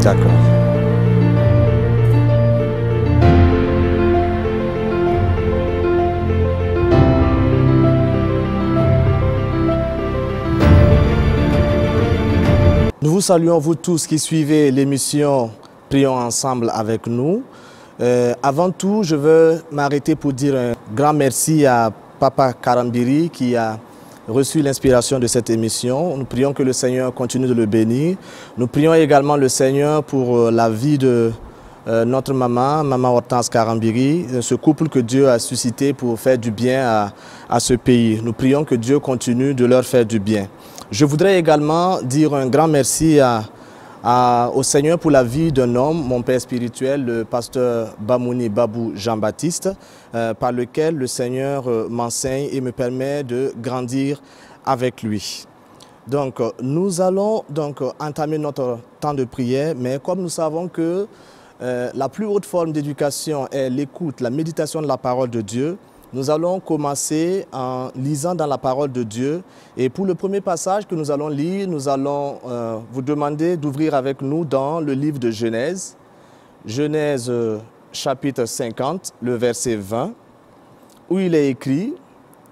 D'accord. Nous vous saluons, vous tous qui suivez l'émission Prions ensemble avec nous. Avant tout, je veux m'arrêter pour dire un grand merci à Papa Karambiri qui a reçu l'inspiration de cette émission. Nous prions que le Seigneur continue de le bénir. Nous prions également le Seigneur pour la vie de notre maman, Maman Hortense Karambiri, ce couple que Dieu a suscité pour faire du bien à ce pays. Nous prions que Dieu continue de leur faire du bien. Je voudrais également dire un grand merci au Seigneur pour la vie d'un homme, mon père spirituel, le pasteur Bamouni Babou Jean-Baptiste, par lequel le Seigneur m'enseigne et me permet de grandir avec lui. Donc, nous allons donc entamer notre temps de prière, mais comme nous savons que la plus haute forme d'éducation est l'écoute, la méditation de la parole de Dieu, nous allons commencer en lisant dans la parole de Dieu. Et pour le premier passage que nous allons lire, nous allons vous demander d'ouvrir avec nous dans le livre de Genèse. Genèse chapitre 50, le verset 20, où il est écrit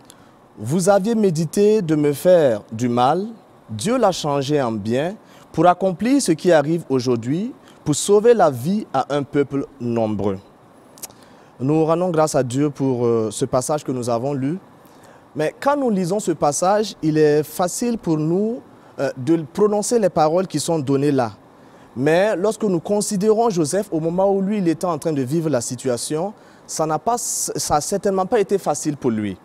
« Vous aviez médité de me faire du mal, Dieu l'a changé en bien, pour accomplir ce qui arrive aujourd'hui, pour sauver la vie à un peuple nombreux. » Nous rendons grâce à Dieu pour ce passage que nous avons lu. Mais quand nous lisons ce passage, il est facile pour nous de prononcer les paroles qui sont données là. Mais lorsque nous considérons Joseph, au moment où lui, il était en train de vivre la situation, ça n'a certainement pas été facile pour lui.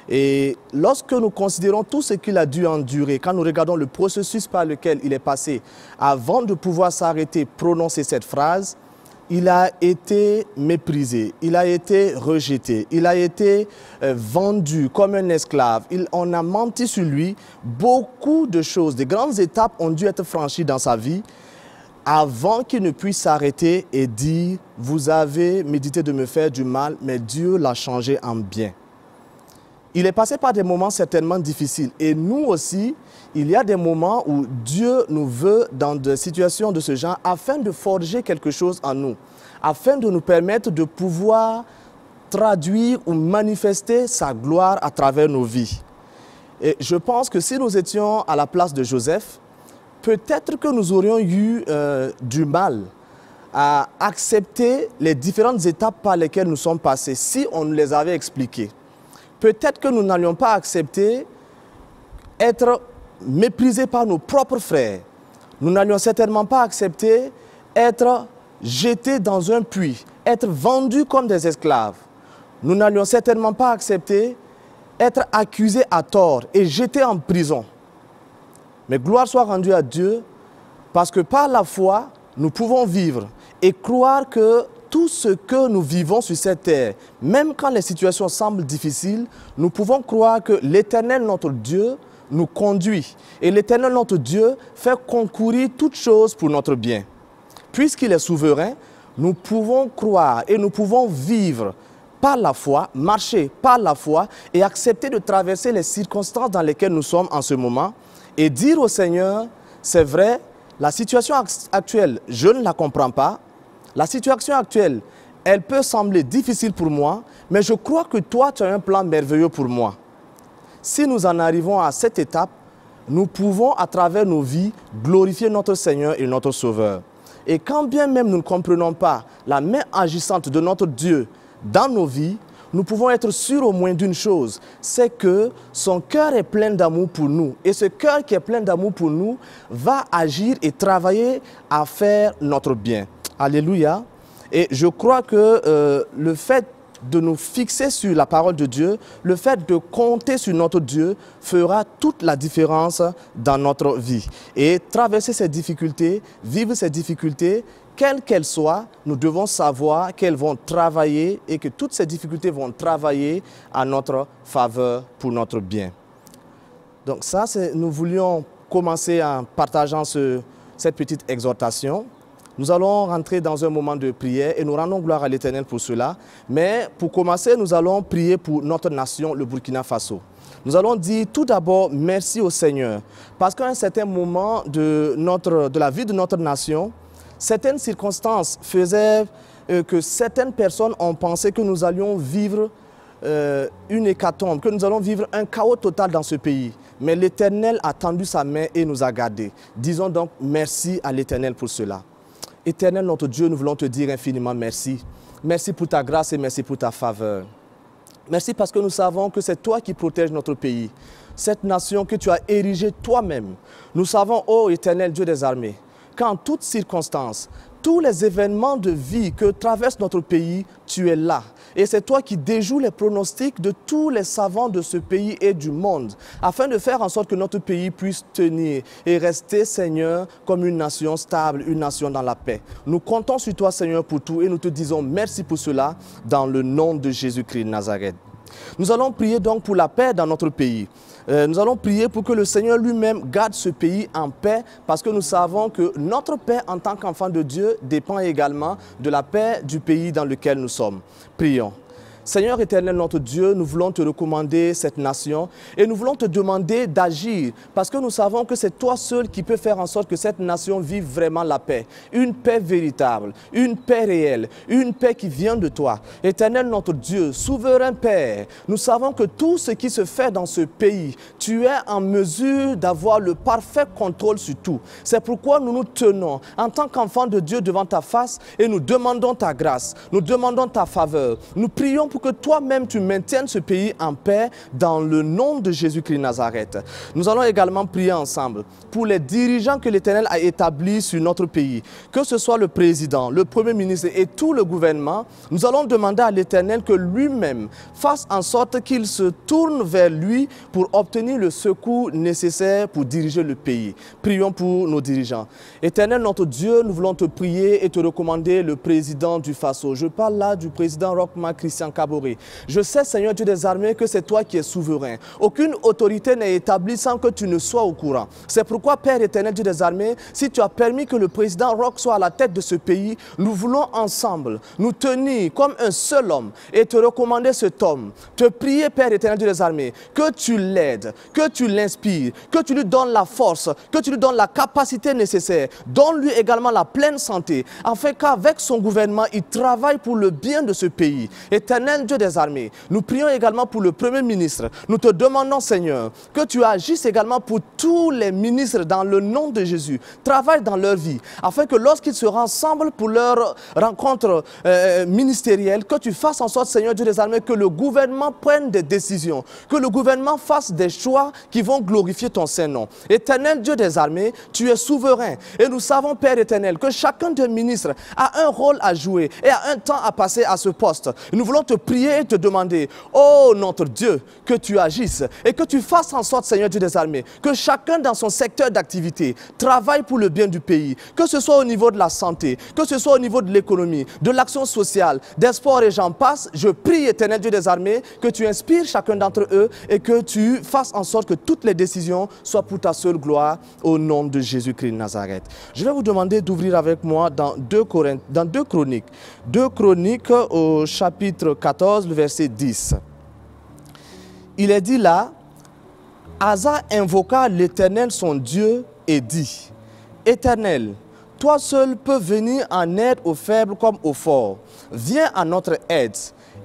Et lorsque nous considérons tout ce qu'il a dû endurer, quand nous regardons le processus par lequel il est passé, avant de pouvoir s'arrêter, prononcer cette phrase, il a été méprisé, il a été rejeté, il a été vendu comme un esclave. On a menti sur lui. Beaucoup de choses, de grandes étapes ont dû être franchies dans sa vie avant qu'il ne puisse s'arrêter et dire « Vous avez médité de me faire du mal, mais Dieu l'a changé en bien. » Il est passé par des moments certainement difficiles. Et nous aussi, il y a des moments où Dieu nous veut dans des situations de ce genre afin de forger quelque chose en nous, afin de nous permettre de pouvoir traduire ou manifester sa gloire à travers nos vies. Et je pense que si nous étions à la place de Joseph, peut-être que nous aurions eu du mal à accepter les différentes étapes par lesquelles nous sommes passés si on nous les avait expliquées. Peut-être que nous n'allions pas accepter être méprisés par nos propres frères. Nous n'allions certainement pas accepter être jetés dans un puits, être vendus comme des esclaves. Nous n'allions certainement pas accepter être accusés à tort et jetés en prison. Mais gloire soit rendue à Dieu parce que par la foi, nous pouvons vivre et croire que tout ce que nous vivons sur cette terre, même quand les situations semblent difficiles, nous pouvons croire que l'Éternel, notre Dieu, nous conduit. Et l'Éternel, notre Dieu, fait concourir toutes choses pour notre bien. Puisqu'il est souverain, nous pouvons croire et nous pouvons vivre par la foi, marcher par la foi et accepter de traverser les circonstances dans lesquelles nous sommes en ce moment et dire au Seigneur, c'est vrai, la situation actuelle, je ne la comprends pas. La situation actuelle, elle peut sembler difficile pour moi, mais je crois que toi, tu as un plan merveilleux pour moi. Si nous en arrivons à cette étape, nous pouvons, à travers nos vies, glorifier notre Seigneur et notre Sauveur. Et quand bien même nous ne comprenons pas la main agissante de notre Dieu dans nos vies, nous pouvons être sûrs au moins d'une chose, c'est que son cœur est plein d'amour pour nous. Et ce cœur qui est plein d'amour pour nous va agir et travailler à faire notre bien. Alléluia. Et je crois que le fait de nous fixer sur la parole de Dieu, le fait de compter sur notre Dieu fera toute la différence dans notre vie. Et traverser ces difficultés, vivre ces difficultés, quelles qu'elles soient, nous devons savoir qu'elles vont travailler et que toutes ces difficultés vont travailler à notre faveur pour notre bien. Donc ça, nous voulions commencer en partageant cette petite exhortation. Nous allons rentrer dans un moment de prière et nous rendons gloire à l'Éternel pour cela. Mais pour commencer, nous allons prier pour notre nation, le Burkina Faso. Nous allons dire tout d'abord merci au Seigneur. Parce qu'à un certain moment de la vie de notre nation, Certaines circonstances faisaient que certaines personnes ont pensé que nous allions vivre une hécatombe, que nous allons vivre un chaos total dans ce pays. Mais l'Éternel a tendu sa main et nous a gardés. Disons donc merci à l'Éternel pour cela. Éternel, notre Dieu, nous voulons te dire infiniment merci. Merci pour ta grâce et merci pour ta faveur. Merci parce que nous savons que c'est toi qui protèges notre pays, cette nation que tu as érigée toi-même. Nous savons, ô Éternel Dieu des armées, qu'en toutes circonstances, tous les événements de vie que traverse notre pays, tu es là. Et c'est toi qui déjoues les pronostics de tous les savants de ce pays et du monde, afin de faire en sorte que notre pays puisse tenir et rester, Seigneur, comme une nation stable, une nation dans la paix. Nous comptons sur toi, Seigneur, pour tout et nous te disons merci pour cela, dans le nom de Jésus-Christ de Nazareth. Nous allons prier donc pour la paix dans notre pays. Nous allons prier pour que le Seigneur lui-même garde ce pays en paix, parce que nous savons que notre paix en tant qu'enfant de Dieu dépend également de la paix du pays dans lequel nous sommes. Prions. Seigneur éternel, notre Dieu, nous voulons te recommander cette nation et nous voulons te demander d'agir parce que nous savons que c'est toi seul qui peux faire en sorte que cette nation vive vraiment la paix. Une paix véritable, une paix réelle, une paix qui vient de toi. Éternel, notre Dieu, souverain Père, nous savons que tout ce qui se fait dans ce pays, tu es en mesure d'avoir le parfait contrôle sur tout. C'est pourquoi nous nous tenons en tant qu'enfants de Dieu devant ta face et nous demandons ta grâce, nous demandons ta faveur. Nous prions pour que toi-même tu maintiennes ce pays en paix dans le nom de Jésus-Christ de Nazareth. Nous allons également prier ensemble pour les dirigeants que l'Éternel a établis sur notre pays, que ce soit le président, le premier ministre et tout le gouvernement. Nous allons demander à l'Éternel que lui-même fasse en sorte qu'il se tourne vers lui pour obtenir le secours nécessaire pour diriger le pays. Prions pour nos dirigeants. Éternel notre Dieu, nous voulons te prier et te recommander le président du Faso. Je parle là du président Roch-Marc Christian Kabore. Je sais, Seigneur Dieu des armées, que c'est toi qui es souverain. Aucune autorité n'est établie sans que tu ne sois au courant. C'est pourquoi, Père éternel Dieu des armées, si tu as permis que le président Roch soit à la tête de ce pays, nous voulons ensemble nous tenir comme un seul homme et te recommander cet homme. Te prier, Père éternel Dieu des armées, que tu l'aides, que tu l'inspires, que tu lui donnes la force, que tu lui donnes la capacité nécessaire. Donne-lui également la pleine santé, afin qu'avec son gouvernement, il travaille pour le bien de ce pays. Éternel Dieu des armées, nous prions également pour le Premier ministre. Nous te demandons, Seigneur, que tu agisses également pour tous les ministres dans le nom de Jésus. Travaille dans leur vie, afin que lorsqu'ils se rassemblent pour leur rencontre ministérielle, que tu fasses en sorte, Seigneur Dieu des armées, que le gouvernement prenne des décisions, que le gouvernement fasse des choix qui vont glorifier ton Saint-Nom. Éternel Dieu des armées, tu es souverain. Et nous savons, Père éternel, que chacun des ministres a un rôle à jouer et a un temps à passer à ce poste. Nous voulons te prier et te demander, oh notre Dieu, que tu agisses et que tu fasses en sorte, Seigneur Dieu des armées, que chacun dans son secteur d'activité travaille pour le bien du pays, que ce soit au niveau de la santé, que ce soit au niveau de l'économie, de l'action sociale, des sports et j'en passe. Je prie, éternel Dieu des armées, que tu inspires chacun d'entre eux et que tu fasses en sorte que toutes les décisions soient pour ta seule gloire au nom de Jésus-Christ de Nazareth. Je vais vous demander d'ouvrir avec moi dans 2 Chroniques. 2 Chroniques au chapitre 14, le verset 10. Il est dit là, Asa invoqua l'Éternel son Dieu et dit, Éternel, toi seul peux venir en aide aux faibles comme aux forts. Viens à notre aide,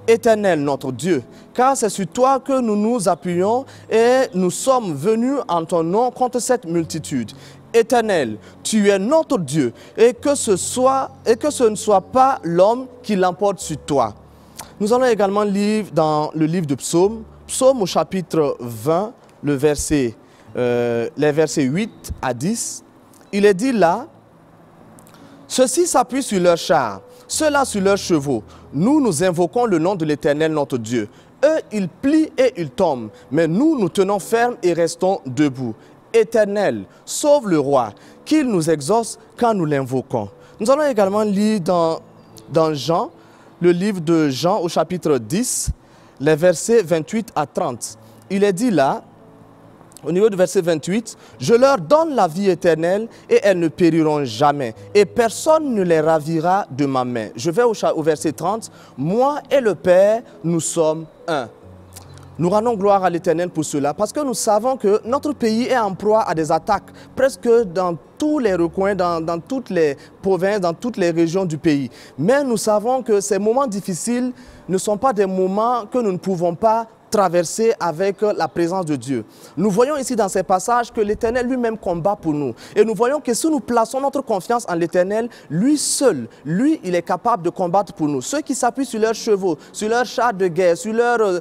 Éternel notre Dieu, car c'est sur toi que nous nous appuyons et nous sommes venus en ton nom contre cette multitude. Éternel, tu es notre Dieu et que ce ne soit pas l'homme qui l'emporte sur toi. Nous allons également lire dans le livre de Psaume, Psaume au chapitre 20, les versets 8 à 10. Il est dit là, ceux-ci s'appuient sur leurs chars, ceux-là sur leurs chevaux. Nous invoquons le nom de l'Éternel notre Dieu. Eux, ils plient et ils tombent, mais nous tenons ferme et restons debout. Éternel, sauve le roi, qu'il nous exauce quand nous l'invoquons. Nous allons également lire dans Jean, le livre de Jean au chapitre 10, les versets 28 à 30. Il est dit là, au niveau du verset 28, « Je leur donne la vie éternelle et elles ne périront jamais, et personne ne les ravira de ma main. » Je vais au verset 30, « Moi et le Père, nous sommes un. » Nous rendons gloire à l'Éternel pour cela, parce que nous savons que notre pays est en proie à des attaques presque dans tous les recoins, dans toutes les provinces, dans toutes les régions du pays. Mais nous savons que ces moments difficiles ne sont pas des moments que nous ne pouvons pas traverser avec la présence de Dieu. Nous voyons ici dans ces passages que l'Éternel lui-même combat pour nous. Et nous voyons que si nous plaçons notre confiance en l'Éternel, lui seul, lui, il est capable de combattre pour nous. Ceux qui s'appuient sur leurs chevaux, sur leurs chars de guerre, sur leurs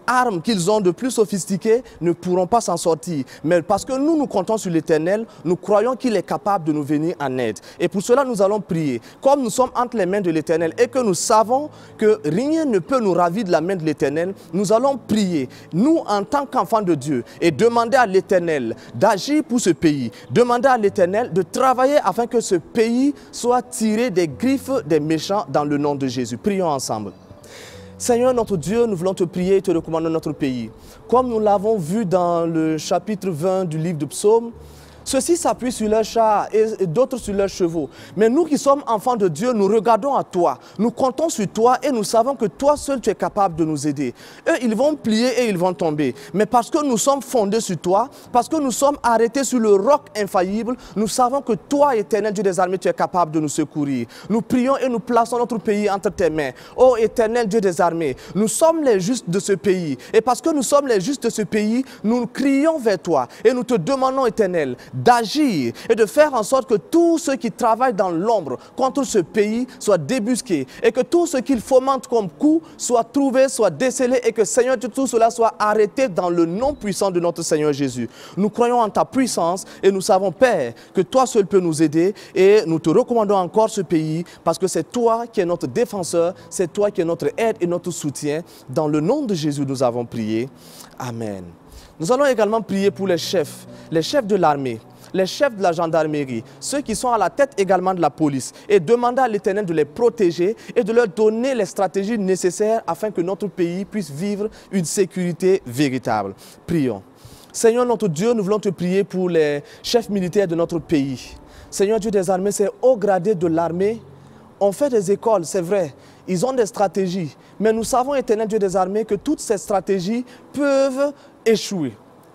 armes qu'ils ont de plus sophistiquées, ne pourront pas s'en sortir. Mais parce que nous comptons sur l'Éternel, nous croyons qu'il est capable de nous venir en aide. Et pour cela, nous allons prier. Comme nous sommes entre les mains de l'Éternel et que nous savons que rien ne peut nous ravir de la main de l'Éternel, nous allons prier, nous en tant qu'enfants de Dieu, et demander à l'Éternel d'agir pour ce pays, demander à l'Éternel de travailler afin que ce pays soit tiré des griffes des méchants dans le nom de Jésus. Prions ensemble. Seigneur notre Dieu, nous voulons te prier et te recommander notre pays. Comme nous l'avons vu dans le chapitre 20 du livre de Psaume, ceux-ci s'appuient sur leurs chars et d'autres sur leurs chevaux. Mais nous qui sommes enfants de Dieu, nous regardons à toi. Nous comptons sur toi et nous savons que toi seul tu es capable de nous aider. Eux, ils vont plier et ils vont tomber. Mais parce que nous sommes fondés sur toi, parce que nous sommes arrêtés sur le roc infaillible, nous savons que toi, Éternel Dieu des armées, tu es capable de nous secourir. Nous prions et nous plaçons notre pays entre tes mains. Ô Éternel Dieu des armées, nous sommes les justes de ce pays. Et parce que nous sommes les justes de ce pays, nous crions vers toi et nous te demandons, Éternel, d'agir et de faire en sorte que tous ceux qui travaillent dans l'ombre contre ce pays soient débusqués et que tout ce qu'ils fomentent comme coup soit trouvé, soit décelé et que Seigneur, tout cela soit arrêté dans le nom puissant de notre Seigneur Jésus. Nous croyons en ta puissance et nous savons, Père, que toi seul peux nous aider et nous te recommandons encore ce pays parce que c'est toi qui es notre défenseur, c'est toi qui es notre aide et notre soutien. Dans le nom de Jésus, nous avons prié. Amen. Nous allons également prier pour les chefs de l'armée, les chefs de la gendarmerie, ceux qui sont à la tête également de la police, et demander à l'Éternel de les protéger et de leur donner les stratégies nécessaires afin que notre pays puisse vivre une sécurité véritable. Prions. Seigneur notre Dieu, nous voulons te prier pour les chefs militaires de notre pays. Seigneur Dieu des armées, ces hauts gradés de l'armée ont fait des écoles, c'est vrai. Ils ont des stratégies. Mais nous savons, Éternel Dieu des armées, que toutes ces stratégies peuvent échouer.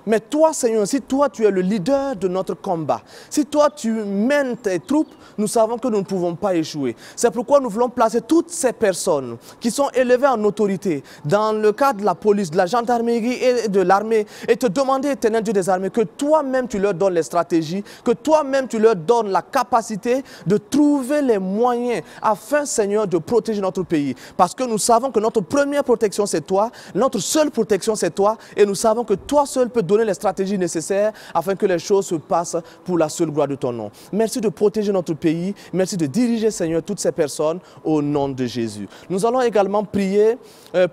Mais toi, Seigneur, si toi, tu es le leader de notre combat, si toi, tu mènes tes troupes, nous savons que nous ne pouvons pas échouer. C'est pourquoi nous voulons placer toutes ces personnes qui sont élevées en autorité dans le cadre de la police, de la gendarmerie et de l'armée et te demander, Éternel Dieu des armées, que toi-même tu leur donnes les stratégies, que toi-même tu leur donnes la capacité de trouver les moyens afin, Seigneur, de protéger notre pays. Parce que nous savons que notre première protection, c'est toi, notre seule protection, c'est toi, et nous savons que toi seul peux donner les stratégies nécessaires afin que les choses se passent pour la seule gloire de ton nom. Merci de protéger notre pays. Merci de diriger, Seigneur, toutes ces personnes au nom de Jésus. Nous allons également prier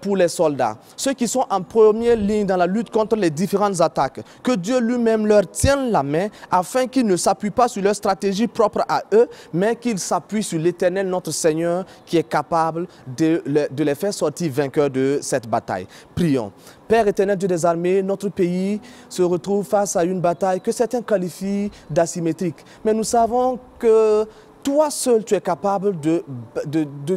pour les soldats, ceux qui sont en première ligne dans la lutte contre les différentes attaques. Que Dieu lui-même leur tienne la main afin qu'ils ne s'appuient pas sur leur stratégie propre à eux, mais qu'ils s'appuient sur l'Éternel, notre Seigneur, qui est capable de les faire sortir vainqueurs de cette bataille. Prions. Père éternel, Dieu des armées, notre pays se retrouve face à une bataille que certains qualifient d'asymétrique. Mais nous savons que toi seul, tu es capable de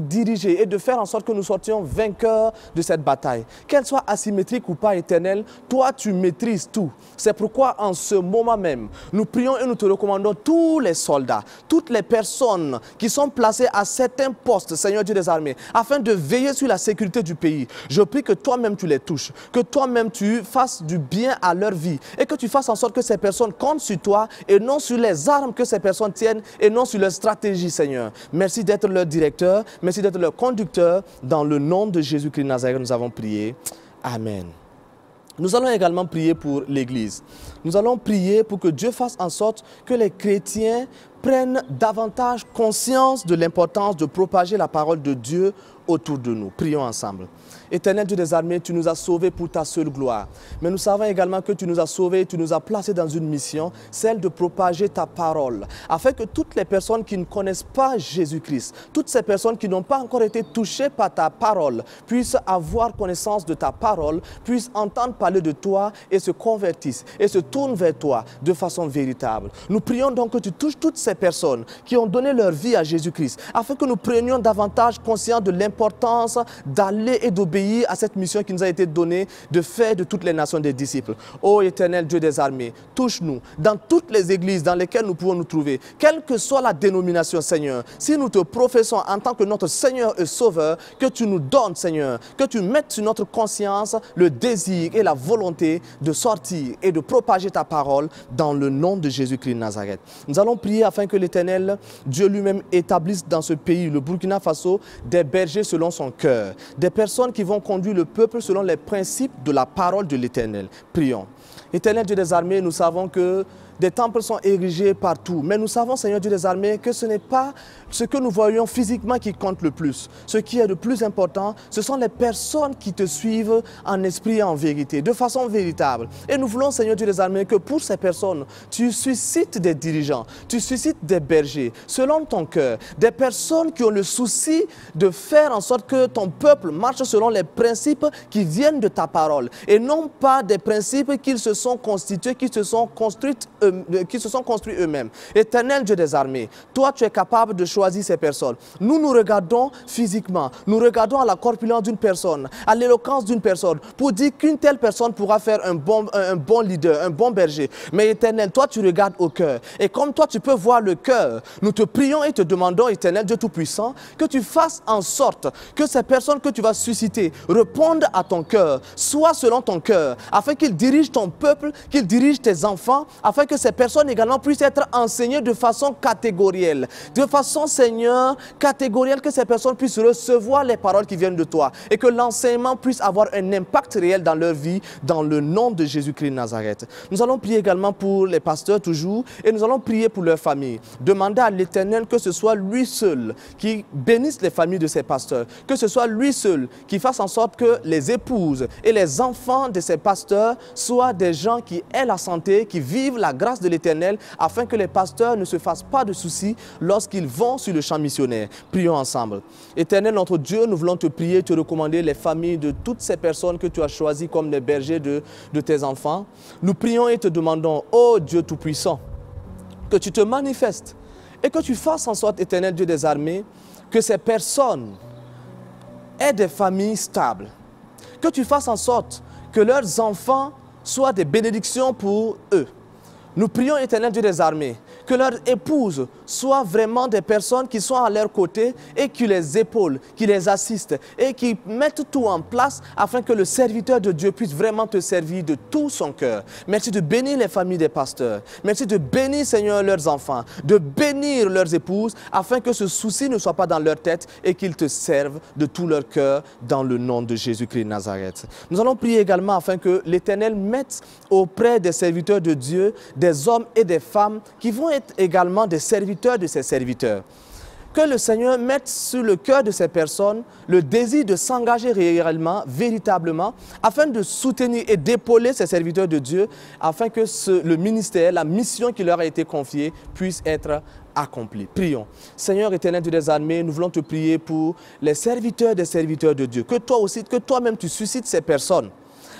diriger et de faire en sorte que nous sortions vainqueurs de cette bataille. Qu'elle soit asymétrique ou pas, Éternel, toi, tu maîtrises tout. C'est pourquoi, en ce moment même, nous prions et nous te recommandons tous les soldats, toutes les personnes qui sont placées à certains postes, Seigneur Dieu des armées, afin de veiller sur la sécurité du pays. Je prie que toi-même, tu les touches, que toi-même, tu fasses du bien à leur vie et que tu fasses en sorte que ces personnes comptent sur toi et non sur les armes que ces personnes tiennent et non sur leur stratégie. Seigneur. Merci d'être leur directeur, merci d'être leur conducteur. Dans le nom de Jésus-Christ de Nazareth, nous avons prié. Amen. Nous allons également prier pour l'Église. Nous allons prier pour que Dieu fasse en sorte que les chrétiens prennent davantage conscience de l'importance de propager la parole de Dieu autour de nous. Prions ensemble. Éternel Dieu des armées, tu nous as sauvés pour ta seule gloire. Mais nous savons également que tu nous as sauvés, tu nous as placés dans une mission, celle de propager ta parole, afin que toutes les personnes qui ne connaissent pas Jésus-Christ, toutes ces personnes qui n'ont pas encore été touchées par ta parole, puissent avoir connaissance de ta parole, puissent entendre parler de toi et se convertissent et se tournent vers toi de façon véritable. Nous prions donc que tu touches toutes ces personnes qui ont donné leur vie à Jésus-Christ, afin que nous prenions davantage conscience de l'importance d'aller et d'obéir d'obéir à cette mission qui nous a été donnée de faire de toutes les nations des disciples. Ô Éternel Dieu des armées, touche-nous dans toutes les églises dans lesquelles nous pouvons nous trouver, quelle que soit la dénomination, Seigneur. Si nous te professons en tant que notre Seigneur et Sauveur, que tu nous donnes, Seigneur, que tu mettes sur notre conscience le désir et la volonté de sortir et de propager ta parole dans le nom de Jésus-Christ de Nazareth. Nous allons prier afin que l'Éternel, Dieu lui-même, établisse dans ce pays, le Burkina Faso, des bergers selon son cœur, des personnes qui vont conduire le peuple selon les principes de la parole de l'Éternel. Prions. Éternel Dieu des armées, nous savons que des temples sont érigés partout. Mais nous savons, Seigneur Dieu des armées, que ce n'est pas ce que nous voyons physiquement qui compte le plus. Ce qui est le plus important, ce sont les personnes qui te suivent en esprit et en vérité, de façon véritable. Et nous voulons, Seigneur Dieu des armées, que pour ces personnes, tu suscites des dirigeants, tu suscites des bergers, selon ton cœur, des personnes qui ont le souci de faire en sorte que ton peuple marche selon les principes qui viennent de ta parole, et non pas des principes qu'ils se sont constitués, qui se sont construits eux-mêmes. Éternel Dieu des armées, toi tu es capable de choisir ces personnes. Nous nous regardons physiquement, nous regardons à la corpulence d'une personne, à l'éloquence d'une personne, pour dire qu'une telle personne pourra faire un bon leader, un bon berger. Mais Éternel, toi tu regardes au cœur. Et comme toi tu peux voir le cœur, nous te prions et te demandons, Éternel Dieu Tout-Puissant, que tu fasses en sorte que ces personnes que tu vas susciter répondent à ton cœur, soient selon ton cœur, afin qu'ils dirigent ton peuple, qu'ils dirigent tes enfants, afin que ces personnes également puissent être enseignées de façon catégorielle. De façon, Seigneur, catégorielle, que ces personnes puissent recevoir les paroles qui viennent de toi et que l'enseignement puisse avoir un impact réel dans leur vie, dans le nom de Jésus-Christ de Nazareth. Nous allons prier également pour les pasteurs toujours et nous allons prier pour leur famille. Demander à l'Éternel que ce soit lui seul qui bénisse les familles de ces pasteurs, que ce soit lui seul qui fasse en sorte que les épouses et les enfants de ces pasteurs soient des gens qui aient la santé, qui vivent la grâce de l'Éternel, afin que les pasteurs ne se fassent pas de soucis lorsqu'ils vont sur le champ missionnaire. Prions ensemble. Éternel notre Dieu, nous voulons te prier, te recommander les familles de toutes ces personnes que tu as choisies comme les bergers de tes enfants. Nous prions et te demandons, ô Dieu Tout-Puissant, que tu te manifestes et que tu fasses en sorte, Éternel Dieu des armées, que ces personnes aient des familles stables. Que tu fasses en sorte que leurs enfants soient des bénédictions pour eux. Nous prions, Éternel Dieu des armées, que leurs épouses soient vraiment des personnes qui sont à leur côté et qui les épaulent, qui les assistent et qui mettent tout en place afin que le serviteur de Dieu puisse vraiment te servir de tout son cœur. Merci de bénir les familles des pasteurs. Merci de bénir, Seigneur, leurs enfants, de bénir leurs épouses afin que ce souci ne soit pas dans leur tête et qu'ils te servent de tout leur cœur dans le nom de Jésus-Christ de Nazareth. Nous allons prier également afin que l'Éternel mette auprès des serviteurs de Dieu des hommes et des femmes qui vont être également des serviteurs de ses serviteurs. Que le Seigneur mette sur le cœur de ces personnes le désir de s'engager réellement, véritablement, afin de soutenir et d'épauler ces serviteurs de Dieu, afin que le ministère, la mission qui leur a été confiée puisse être accomplie. Prions. Seigneur éternel Dieu des armées, nous voulons te prier pour les serviteurs des serviteurs de Dieu. Que toi aussi, que toi-même tu suscites ces personnes,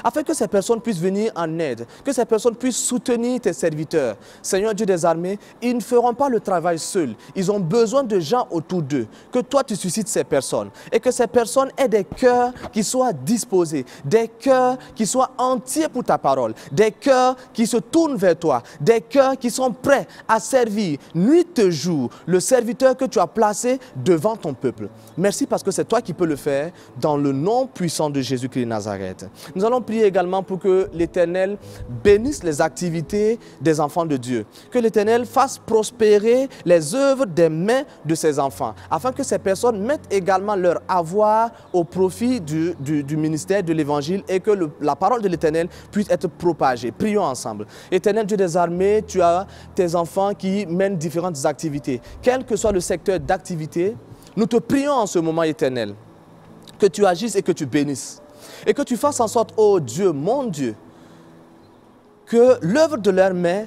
afin que ces personnes puissent venir en aide, que ces personnes puissent soutenir tes serviteurs. Seigneur Dieu des armées, ils ne feront pas le travail seuls. Ils ont besoin de gens autour d'eux. Que toi, tu suscites ces personnes et que ces personnes aient des cœurs qui soient disposés, des cœurs qui soient entiers pour ta parole, des cœurs qui se tournent vers toi, des cœurs qui sont prêts à servir nuit et jour le serviteur que tu as placé devant ton peuple. Merci parce que c'est toi qui peux le faire dans le nom puissant de Jésus-Christ de Nazareth. Nous allons prier également pour que l'Éternel bénisse les activités des enfants de Dieu. Que l'Éternel fasse prospérer les œuvres des mains de ses enfants, afin que ces personnes mettent également leur avoir au profit du ministère de l'Évangile et que la parole de l'Éternel puisse être propagée. Prions ensemble. Éternel Dieu des armées, tu as tes enfants qui mènent différentes activités. Quel que soit le secteur d'activité, nous te prions en ce moment, Éternel, que tu agisses et que tu bénisses. Et que tu fasses en sorte, oh Dieu, mon Dieu, que l'œuvre de leurs mains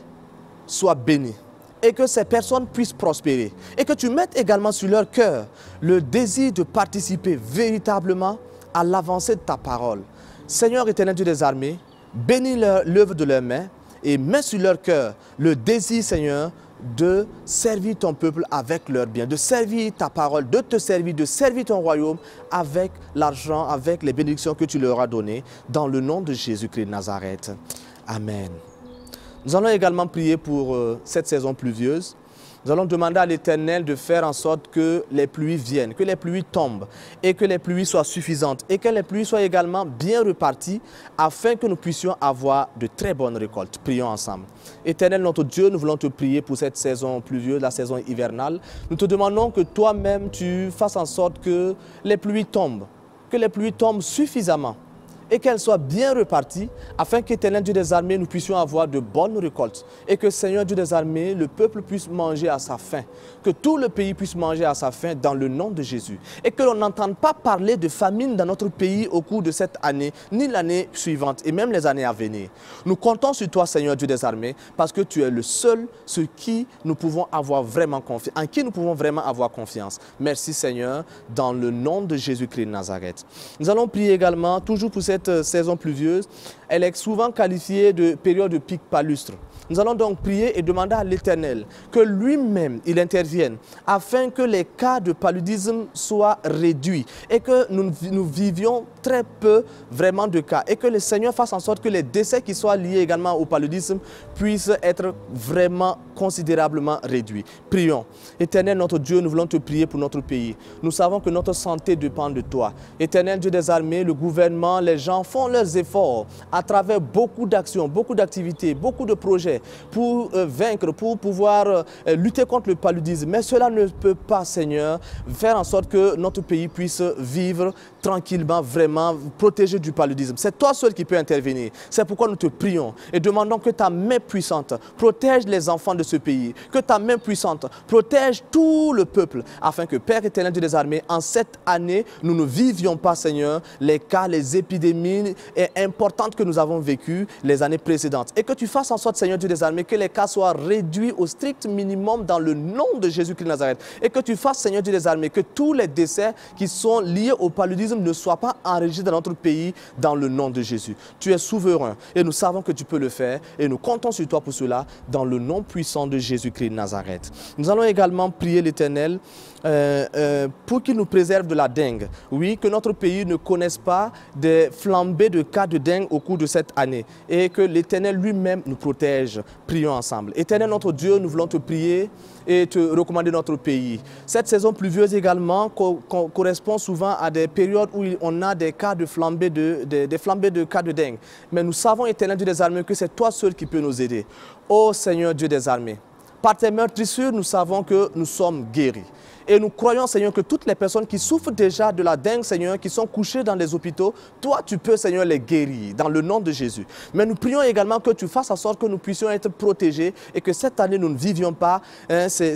soit bénie et que ces personnes puissent prospérer. Et que tu mettes également sur leur cœur le désir de participer véritablement à l'avancée de ta parole. Seigneur éternel Dieu des armées, bénis l'œuvre de leurs mains et mets sur leur cœur le désir, Seigneur, de servir ton peuple avec leur bien, de servir ta parole, de te servir, de servir ton royaume avec l'argent, avec les bénédictions que tu leur as données, dans le nom de Jésus-Christ de Nazareth. Amen. Nous allons également prier pour cette saison pluvieuse. Nous allons demander à l'Éternel de faire en sorte que les pluies viennent, que les pluies tombent et que les pluies soient suffisantes et que les pluies soient également bien reparties afin que nous puissions avoir de très bonnes récoltes. Prions ensemble. Éternel notre Dieu, nous voulons te prier pour cette saison pluvieuse, la saison hivernale. Nous te demandons que toi-même tu fasses en sorte que les pluies tombent suffisamment et qu'elles soient bien reparties, afin qu'Éternel Dieu des armées, nous puissions avoir de bonnes récoltes. Et que Seigneur Dieu des armées, le peuple puisse manger à sa faim. Que tout le pays puisse manger à sa faim dans le nom de Jésus. Et que l'on n'entende pas parler de famine dans notre pays au cours de cette année, ni l'année suivante, et même les années à venir. Nous comptons sur toi, Seigneur Dieu des armées, parce que tu es le seul sur qui nous pouvons avoir vraiment confiance, en qui nous pouvons vraiment avoir confiance. Merci Seigneur, dans le nom de Jésus-Christ de Nazareth. Nous allons prier également, toujours pour cette saison pluvieuse. Elle est souvent qualifiée de période de pic palustre. Nous allons donc prier et demander à l'Éternel que lui-même, il intervienne afin que les cas de paludisme soient réduits et que nous vivions très peu vraiment de cas et que le Seigneur fasse en sorte que les décès qui soient liés également au paludisme puissent être vraiment considérablement réduits. Prions. Éternel notre Dieu, nous voulons te prier pour notre pays. Nous savons que notre santé dépend de toi. Éternel Dieu des armées, le gouvernement, les gens font leurs efforts à travers beaucoup d'actions, beaucoup d'activités, beaucoup de projets pour vaincre, pour pouvoir lutter contre le paludisme. Mais cela ne peut pas, Seigneur, faire en sorte que notre pays puisse vivre tranquillement, vraiment protégé du paludisme. C'est toi seul qui peux intervenir. C'est pourquoi nous te prions et demandons que ta main puissante protège les enfants de ce pays, que ta main puissante protège tout le peuple, afin que, Père éternel Dieu des armées, en cette année, nous ne vivions pas, Seigneur, les cas, les épidémies importantes que nous avons vécues les années précédentes. Et que tu fasses en sorte, Seigneur Dieu des armées, que les cas soient réduits au strict minimum dans le nom de Jésus-Christ de Nazareth. Et que tu fasses, Seigneur Dieu des armées, que tous les décès qui sont liés au paludisme ne soient pas enregistrés dans notre pays dans le nom de Jésus. Tu es souverain et nous savons que tu peux le faire et nous comptons sur toi pour cela dans le nom puissant de Jésus-Christ de Nazareth. Nous allons également prier l'Éternel pour qu'il nous préserve de la dengue. Oui, que notre pays ne connaisse pas des flambées de cas de dengue au cours de cette année et que l'Éternel lui-même nous protège. Prions ensemble. Éternel notre Dieu, nous voulons te prier et te recommander notre pays. Cette saison pluvieuse également correspond souvent à des périodes où on a des cas de flambée des flambées de cas de dengue. Mais nous savons, Éternel Dieu des armées, que c'est toi seul qui peux nous aider. Ô Seigneur Dieu des armées, par tes meurtrissures, nous savons que nous sommes guéris. Et nous croyons, Seigneur, que toutes les personnes qui souffrent déjà de la dengue, Seigneur, qui sont couchées dans les hôpitaux, toi, tu peux, Seigneur, les guérir dans le nom de Jésus. Mais nous prions également que tu fasses en sorte que nous puissions être protégés et que cette année, nous ne vivions pas ces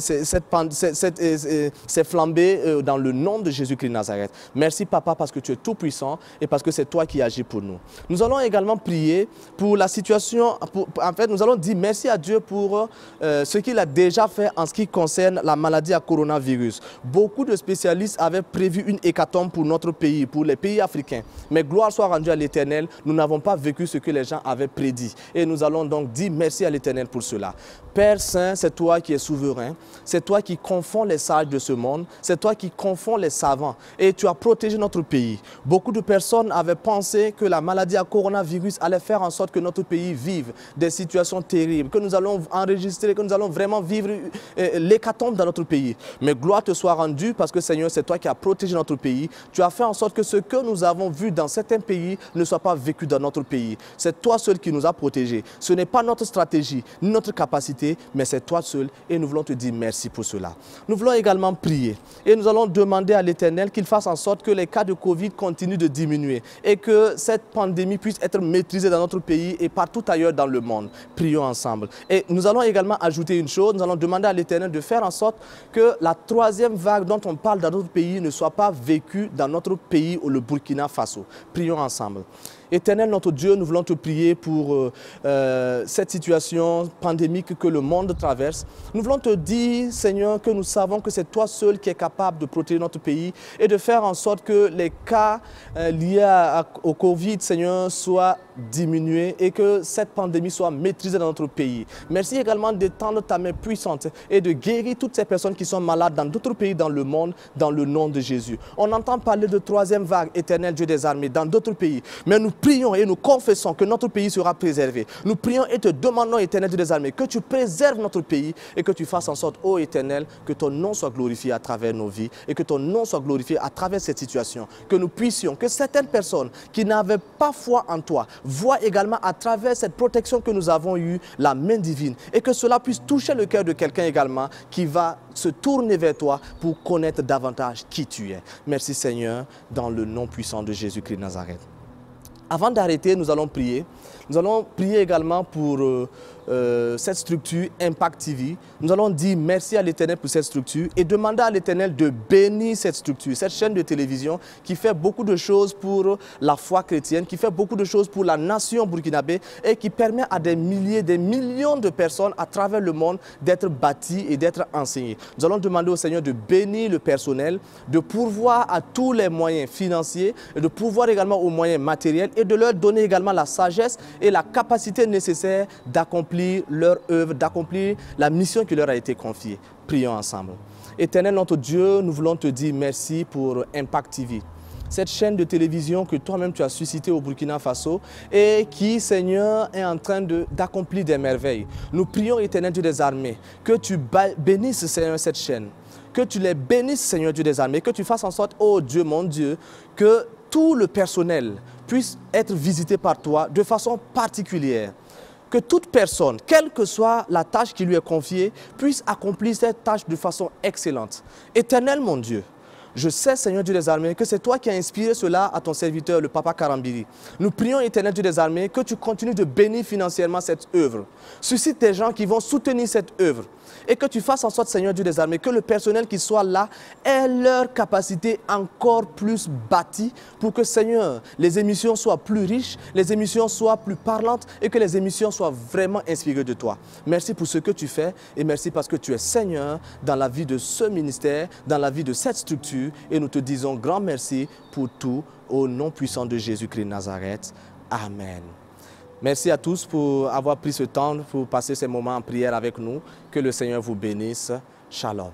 flambées dans le nom de Jésus-Christ de Nazareth. Merci, Papa, parce que tu es tout puissant et parce que c'est toi qui agis pour nous. Nous allons également prier pour la situation. En fait, nous allons dire merci à Dieu pour ce qu'il a déjà fait en ce qui concerne la maladie à coronavirus. Beaucoup de spécialistes avaient prévu une hécatombe pour notre pays, pour les pays africains. Mais gloire soit rendue à l'Éternel, nous n'avons pas vécu ce que les gens avaient prédit. Et nous allons donc dire merci à l'Éternel pour cela. Père Saint, c'est toi qui es souverain, c'est toi qui confonds les sages de ce monde, c'est toi qui confonds les savants. Et tu as protégé notre pays. Beaucoup de personnes avaient pensé que la maladie à coronavirus allait faire en sorte que notre pays vive des situations terribles, que nous allons enregistrer, que nous allons vraiment vivre l'hécatombe dans notre pays. Mais gloire te soit rendue parce que Seigneur, c'est toi qui as protégé notre pays. Tu as fait en sorte que ce que nous avons vu dans certains pays ne soit pas vécu dans notre pays. C'est toi seul qui nous a protégés. Ce n'est pas notre stratégie, ni notre capacité, mais c'est toi seul et nous voulons te dire merci pour cela. Nous voulons également prier et nous allons demander à l'Éternel qu'il fasse en sorte que les cas de Covid continuent de diminuer et que cette pandémie puisse être maîtrisée dans notre pays et partout ailleurs dans le monde. Prions ensemble. Et nous allons également ajouter une chose, nous allons demander à l'Éternel de faire en sorte que la troisième vague dont on parle dans notre pays ne soit pas vécue dans notre pays, le Burkina Faso. Prions ensemble. Éternel notre Dieu, nous voulons te prier pour cette situation pandémique que le monde traverse. Nous voulons te dire, Seigneur, que nous savons que c'est toi seul qui es capable de protéger notre pays et de faire en sorte que les cas liés au Covid, Seigneur, soient diminués et que cette pandémie soit maîtrisée dans notre pays. Merci également d'étendre ta main puissante et de guérir toutes ces personnes qui sont malades dans d'autres pays dans le monde, dans le nom de Jésus. On entend parler de troisième vague, Éternel Dieu des armées, dans d'autres pays. Mais nous prions et nous confessons que notre pays sera préservé. Nous prions et te demandons, Éternel Dieu des armées, que tu préserves notre pays et que tu fasses en sorte, ô Éternel, que ton nom soit glorifié à travers nos vies et que ton nom soit glorifié à travers cette situation. Que nous puissions, que certaines personnes qui n'avaient pas foi en toi voient également à travers cette protection que nous avons eue la main divine et que cela puisse toucher le cœur de quelqu'un également qui va se tourner vers toi pour connaître davantage qui tu es. Merci Seigneur, dans le nom puissant de Jésus-Christ de Nazareth. Avant d'arrêter, nous allons prier. Nous allons prier également pour cette structure Impact TV. Nous allons dire merci à l'Éternel pour cette structure et demander à l'Éternel de bénir cette structure, cette chaîne de télévision qui fait beaucoup de choses pour la foi chrétienne, qui fait beaucoup de choses pour la nation burkinabé et qui permet à des milliers, des millions de personnes à travers le monde d'être bâties et d'être enseignées. Nous allons demander au Seigneur de bénir le personnel, de pourvoir à tous les moyens financiers, et de pourvoir également aux moyens matériels et de leur donner également la sagesse et la capacité nécessaire d'accomplir leur œuvre, d'accomplir la mission qui leur a été confiée. Prions ensemble. Éternel notre Dieu, nous voulons te dire merci pour Impact TV. Cette chaîne de télévision que toi-même tu as suscitée au Burkina Faso et qui, Seigneur, est en train d'accomplir des merveilles. Nous prions, Éternel Dieu des armées, que tu bénisses, Seigneur, cette chaîne. Que tu les bénisses, Seigneur Dieu des armées, que tu fasses en sorte, oh Dieu, mon Dieu, que tout le personnel puisse être visité par toi de façon particulière. Que toute personne, quelle que soit la tâche qui lui est confiée, puisse accomplir cette tâche de façon excellente. Éternel, mon Dieu, je sais, Seigneur Dieu des armées, que c'est toi qui as inspiré cela à ton serviteur, le Papa Karambiri. Nous prions, Éternel Dieu des armées, que tu continues de bénir financièrement cette œuvre. Suscite des gens qui vont soutenir cette œuvre. Et que tu fasses en sorte, Seigneur Dieu des armées, que le personnel qui soit là ait leur capacité encore plus bâtie pour que, Seigneur, les émissions soient plus riches, les émissions soient plus parlantes et que les émissions soient vraiment inspirées de toi. Merci pour ce que tu fais et merci parce que tu es Seigneur dans la vie de ce ministère, dans la vie de cette structure et nous te disons grand merci pour tout au nom puissant de Jésus-Christ de Nazareth. Amen. Merci à tous pour avoir pris ce temps pour passer ces moments en prière avec nous. Que le Seigneur vous bénisse. Shalom.